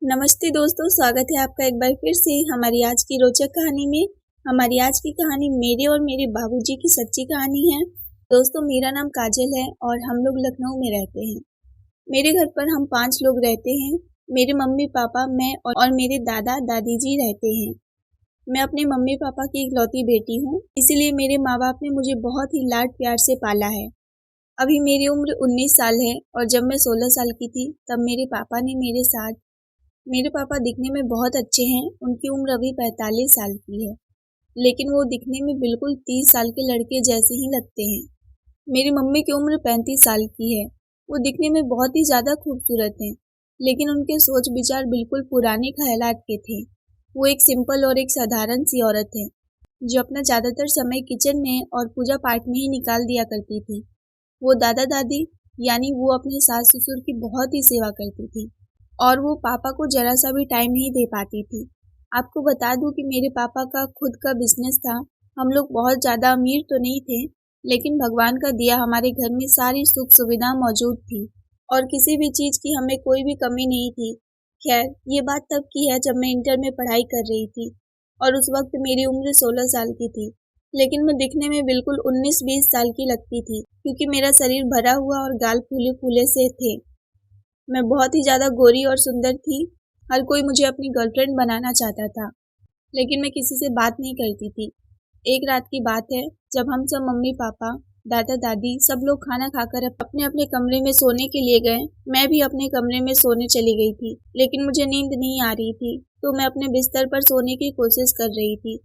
नमस्ते दोस्तों, स्वागत है आपका एक बार फिर से हमारी आज की रोचक कहानी में। हमारी आज की कहानी मेरे और मेरे बाबूजी की सच्ची कहानी है। दोस्तों, मेरा नाम काजल है और हम लोग लखनऊ में रहते हैं। मेरे घर पर हम 5 लोग रहते हैं। मेरे मम्मी पापा, मैं और मेरे दादा दादी जी रहते हैं। मैं अपने मम्मी पापा की इकलौती बेटी हूँ, इसीलिए मेरे माँ बाप ने मुझे बहुत ही लाड प्यार से पाला है। अभी मेरी उम्र 19 साल है और जब मैं 16 साल की थी तब मेरे पापा ने मेरे पापा दिखने में बहुत अच्छे हैं। उनकी उम्र अभी 45 साल की है, लेकिन वो दिखने में बिल्कुल 30 साल के लड़के जैसे ही लगते हैं। मेरी मम्मी की उम्र 35 साल की है। वो दिखने में बहुत ही ज़्यादा खूबसूरत हैं, लेकिन उनके सोच विचार बिल्कुल पुराने ख़यालात के थे। वो एक सिंपल और एक साधारण सी औरत है, जो अपना ज़्यादातर समय किचन में और पूजा पाठ में ही निकाल दिया करती थी। वो दादा दादी यानी वो अपने सास ससुर की बहुत ही सेवा करती थी और वो पापा को जरा सा भी टाइम नहीं दे पाती थी। आपको बता दूं कि मेरे पापा का खुद का बिजनेस था। हम लोग बहुत ज़्यादा अमीर तो नहीं थे, लेकिन भगवान का दिया हमारे घर में सारी सुख सुविधा मौजूद थी और किसी भी चीज़ की हमें कोई भी कमी नहीं थी। खैर, ये बात तब की है जब मैं इंटर में पढ़ाई कर रही थी और उस वक्त मेरी उम्र 16 साल की थी, लेकिन मैं दिखने में बिल्कुल 19-20 साल की लगती थी, क्योंकि मेरा शरीर भरा हुआ और गाल फूले फूले से थे। मैं बहुत ही ज़्यादा गोरी और सुंदर थी। हर कोई मुझे अपनी गर्लफ्रेंड बनाना चाहता था, लेकिन मैं किसी से बात नहीं करती थी। एक रात की बात है, जब हम सब मम्मी पापा, दादा दादी सब लोग खाना खाकर अपने अपने कमरे में सोने के लिए गए। मैं भी अपने कमरे में सोने चली गई थी, लेकिन मुझे नींद नहीं आ रही थी, तो मैं अपने बिस्तर पर सोने की कोशिश कर रही थी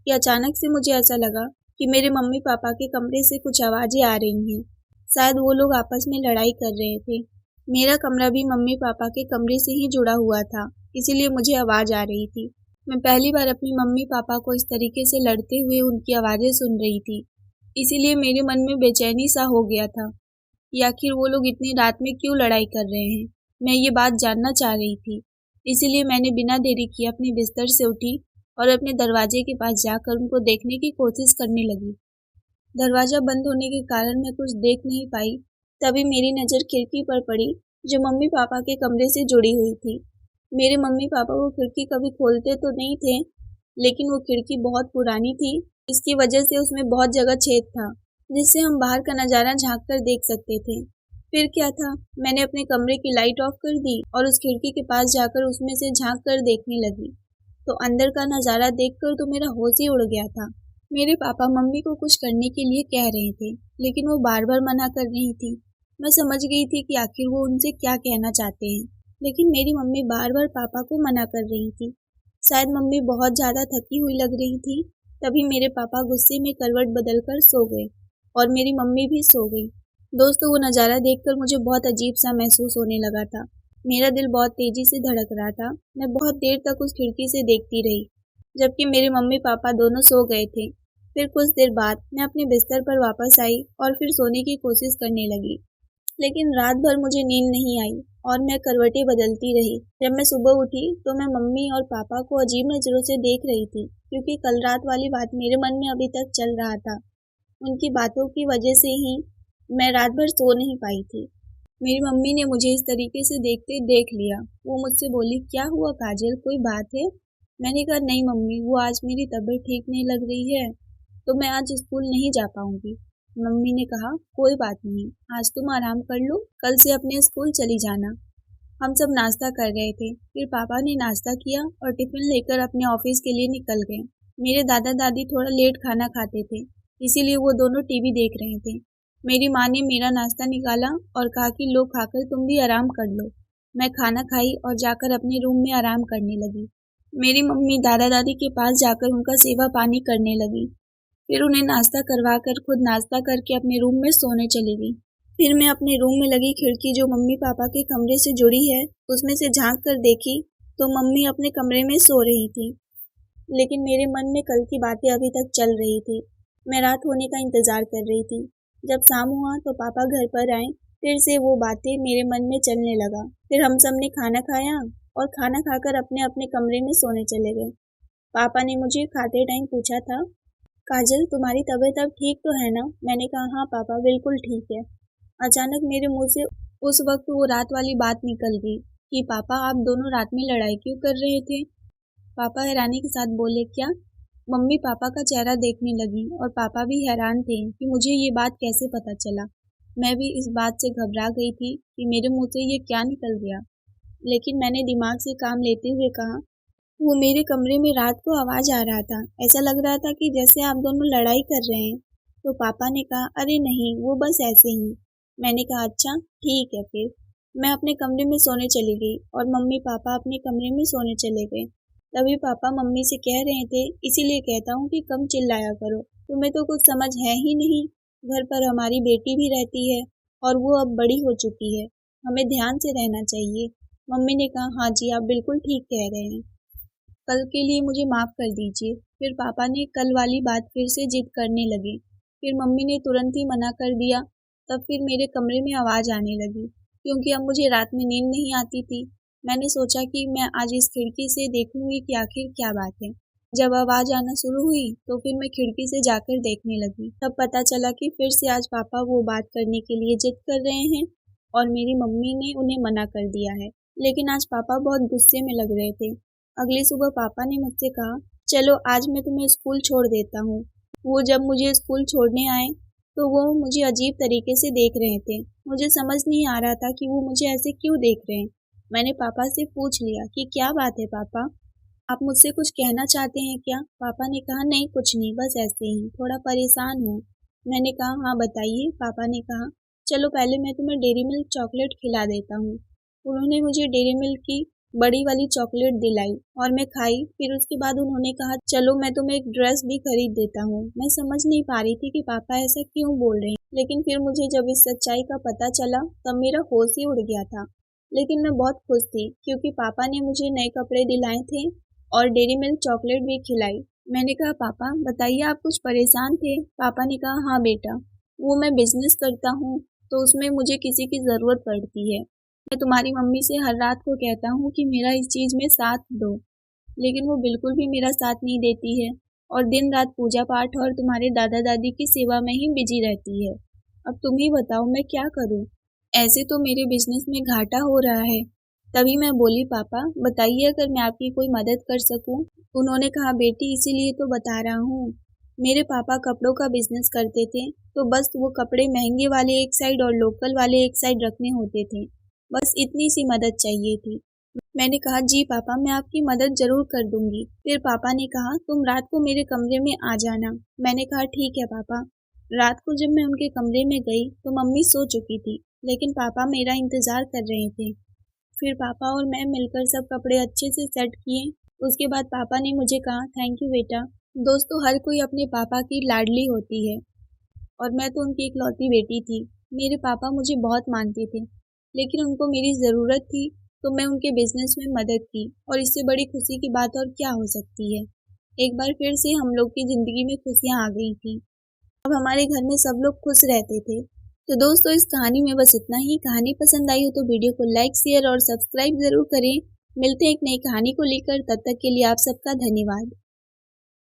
कि अचानक से मुझे ऐसा लगा कि मेरे मम्मी पापा के कमरे से कुछ आवाज़ें आ रही हैं। शायद वो लोग आपस में लड़ाई कर रहे थे। मेरा कमरा भी मम्मी पापा के कमरे से ही जुड़ा हुआ था, इसीलिए मुझे आवाज़ आ रही थी। मैं पहली बार अपनी मम्मी पापा को इस तरीके से लड़ते हुए उनकी आवाज़ें सुन रही थी, इसीलिए मेरे मन में बेचैनी सा हो गया था कि आखिर वो लोग इतनी रात में क्यों लड़ाई कर रहे हैं। मैं ये बात जानना चाह रही थी, इसीलिए मैंने बिना देरी किए अपने बिस्तर से उठी और अपने दरवाजे के पास जाकर उनको देखने की कोशिश करने लगी। दरवाज़ा बंद होने के कारण मैं कुछ देख नहीं पाई। तभी मेरी नज़र खिड़की पर पड़ी, जो मम्मी पापा के कमरे से जुड़ी हुई थी। मेरे मम्मी पापा वो खिड़की कभी खोलते तो नहीं थे, लेकिन वो खिड़की बहुत पुरानी थी। इसकी वजह से उसमें बहुत जगह छेद था, जिससे हम बाहर का नज़ारा झाँक कर देख सकते थे। फिर क्या था, मैंने अपने कमरे की लाइट ऑफ कर दी और उस खिड़की के पास जाकर उसमें से झाँक कर देखने लगी। तो अंदर का नज़ारा देखकर तो मेरा होश ही उड़ गया था। मेरे पापा मम्मी को कुछ करने के लिए कह रहे थे, लेकिन वो बार बार मना कर रही थी। मैं समझ गई थी कि आखिर वो उनसे क्या कहना चाहते हैं, लेकिन मेरी मम्मी बार बार पापा को मना कर रही थी। शायद मम्मी बहुत ज़्यादा थकी हुई लग रही थी। तभी मेरे पापा गुस्से में करवट बदलकर सो गए और मेरी मम्मी भी सो गई। दोस्तों, वो नज़ारा देखकर मुझे बहुत अजीब सा महसूस होने लगा था। मेरा दिल बहुत तेज़ी से धड़क रहा था। मैं बहुत देर तक उस खिड़की से देखती रही, जबकि मेरे मम्मी पापा दोनों सो गए थे। फिर कुछ देर बाद मैं अपने बिस्तर पर वापस आई और फिर सोने की कोशिश करने लगी, लेकिन रात भर मुझे नींद नहीं आई और मैं करवटें बदलती रही। जब मैं सुबह उठी तो मैं मम्मी और पापा को अजीब नज़रों से देख रही थी, क्योंकि कल रात वाली बात मेरे मन में अभी तक चल रहा था। उनकी बातों की वजह से ही मैं रात भर सो नहीं पाई थी। मेरी मम्मी ने मुझे इस तरीके से देखते देख लिया। वो मुझसे बोली, क्या हुआ काजल, कोई बात है? मैंने कहा, नहीं मम्मी, वो आज मेरी तबीयत ठीक नहीं लग रही है, तो मैं आज स्कूल नहीं जा पाऊंगी। मम्मी ने कहा, कोई बात नहीं, आज तुम आराम कर लो, कल से अपने स्कूल चली जाना। हम सब नाश्ता कर रहे थे। फिर पापा ने नाश्ता किया और टिफिन लेकर अपने ऑफिस के लिए निकल गए। मेरे दादा दादी थोड़ा लेट खाना खाते थे, इसीलिए वो दोनों टीवी देख रहे थे। मेरी माँ ने मेरा नाश्ता निकाला और कहा कि लो, खाकर तुम भी आराम कर लो। मैं खाना खाई और जाकर अपने रूम में आराम करने लगी। मेरी मम्मी दादा दादी के पास जाकर उनका सेवा पानी करने लगी। फिर उन्हें नाश्ता करवा कर खुद नाश्ता करके अपने रूम में सोने चली गई। फिर मैं अपने रूम में लगी खिड़की जो मम्मी पापा के कमरे से जुड़ी है, उसमें से झांक कर देखी तो मम्मी अपने कमरे में सो रही थी, लेकिन मेरे मन में कल की बातें अभी तक चल रही थी। मैं रात होने का इंतज़ार कर रही थी। जब शाम हुआ तो पापा घर पर आए। फिर से वो बातें मेरे मन में चलने लगा। फिर हम सब ने खाना खाया और खाना खाकर अपने अपने कमरे में सोने चले गए। पापा ने मुझे खाते टाइम पूछा था, काजल, तुम्हारी तबीयत अब ठीक तो है ना? मैंने कहा, हाँ पापा, बिल्कुल ठीक है। अचानक मेरे मुंह से उस वक्त वो रात वाली बात निकल गई कि पापा आप दोनों रात में लड़ाई क्यों कर रहे थे। पापा हैरानी के साथ बोले क्या। मम्मी पापा का चेहरा देखने लगी और पापा भी हैरान थे कि मुझे ये बात कैसे पता चला। मैं भी इस बात से घबरा गई थी कि मेरे मुंह से ये क्या निकल गया, लेकिन मैंने दिमाग से काम लेते हुए कहा, वो मेरे कमरे में रात को आवाज़ आ रहा था, ऐसा लग रहा था कि जैसे आप दोनों लड़ाई कर रहे हैं। तो पापा ने कहा अरे नहीं, वो बस ऐसे ही। मैंने कहा अच्छा ठीक है फिर। मैं अपने कमरे में सोने चली गई और मम्मी पापा अपने कमरे में सोने चले गए। तभी पापा मम्मी से कह रहे थे, इसीलिए कहता हूँ कि कम चिल्लाया करो, तुम्हें तो कुछ समझ है ही नहीं। घर पर हमारी बेटी भी रहती है और वो अब बड़ी हो चुकी है, हमें ध्यान से रहना चाहिए। मम्मी ने कहा हाँ जी आप बिल्कुल ठीक कह रहे हैं, कल के लिए मुझे माफ़ कर दीजिए। फिर पापा ने कल वाली बात फिर से जिद करने लगे। फिर मम्मी ने तुरंत ही मना कर दिया। तब फिर मेरे कमरे में आवाज़ आने लगी, क्योंकि अब मुझे रात में नींद नहीं आती थी। मैंने सोचा कि मैं आज इस खिड़की से देखूंगी कि आखिर क्या बात है। जब आवाज़ आना शुरू हुई तो फिर मैं खिड़की से जाकर देखने लगी। तब पता चला कि फिर से आज पापा वो बात करने के लिए जिद कर रहे हैं और मेरी मम्मी ने उन्हें मना कर दिया है। लेकिन आज पापा बहुत गुस्से में लग रहे थे। अगली सुबह पापा ने मुझसे कहा, चलो आज मैं तुम्हें स्कूल छोड़ देता हूँ। वो जब मुझे स्कूल छोड़ने आए तो वो मुझे अजीब तरीके से देख रहे थे। मुझे समझ नहीं आ रहा था कि वो मुझे ऐसे क्यों देख रहे हैं। मैंने पापा से पूछ लिया कि क्या बात है पापा, आप मुझसे कुछ कहना चाहते हैं क्या। पापा ने कहा नहीं कुछ नहीं, बस ऐसे ही थोड़ा परेशान हूँ। मैंने कहा हाँ बताइए। पापा ने कहा चलो पहले मैं तुम्हें डेयरी मिल्क चॉकलेट खिला देता हूँ। उन्होंने मुझे डेयरी मिल्क की बड़ी वाली चॉकलेट दिलाई और मैं खाई। फिर उसके बाद उन्होंने कहा चलो मैं तुम्हें एक ड्रेस भी खरीद देता हूँ। मैं समझ नहीं पा रही थी कि पापा ऐसा क्यों बोल रहे हैं, लेकिन फिर मुझे जब इस सच्चाई का पता चला तब मेरा होश ही उड़ गया था। लेकिन मैं बहुत खुश थी क्योंकि पापा ने मुझे नए कपड़े दिलाए थे और डेयरी मिल्क चॉकलेट भी खिलाई। मैंने कहा पापा बताइए आप कुछ परेशान थे। पापा ने कहा हाँ बेटा, वो मैं बिजनेस करता हूँ तो उसमें मुझे किसी की ज़रूरत पड़ती है। मैं तुम्हारी मम्मी से हर रात को कहता हूँ कि मेरा इस चीज़ में साथ दो, लेकिन वो बिल्कुल भी मेरा साथ नहीं देती है और दिन रात पूजा पाठ और तुम्हारे दादा दादी की सेवा में ही बिजी रहती है। अब तुम ही बताओ मैं क्या करूँ, ऐसे तो मेरे बिजनेस में घाटा हो रहा है। तभी मैं बोली पापा बताइए अगर मैं आपकी कोई मदद कर सकूँ। उन्होंने कहा बेटी इसीलिए तो बता रहा हूँ, मेरे पापा कपड़ों का बिजनेस करते थे तो बस वो कपड़े महंगे वाले एक साइड और लोकल वाले एक साइड रखने होते थे, बस इतनी सी मदद चाहिए थी। मैंने कहा जी पापा मैं आपकी मदद जरूर कर दूंगी। फिर पापा ने कहा तुम रात को मेरे कमरे में आ जाना। मैंने कहा ठीक है पापा। रात को जब मैं उनके कमरे में गई तो मम्मी सो चुकी थी, लेकिन पापा मेरा इंतजार कर रहे थे। फिर पापा और मैं मिलकर सब कपड़े अच्छे से सेट किए। उसके बाद पापा ने मुझे कहा थैंक यू बेटा। दोस्तों हर कोई अपने पापा की लाडली होती है और मैं तो उनकी इकलौती बेटी थी। मेरे पापा मुझे बहुत मानते थे, लेकिन उनको मेरी ज़रूरत थी तो मैं उनके बिजनेस में मदद की और इससे बड़ी खुशी की बात और क्या हो सकती है। एक बार फिर से हम लोग की ज़िंदगी में खुशियाँ आ गई थी। अब हमारे घर में सब लोग खुश रहते थे। तो दोस्तों इस कहानी में बस इतना ही। कहानी पसंद आई हो तो वीडियो को लाइक शेयर और सब्सक्राइब ज़रूर करें। मिलते हैं एक नई कहानी को लेकर, तब तक के लिए आप सबका धन्यवाद।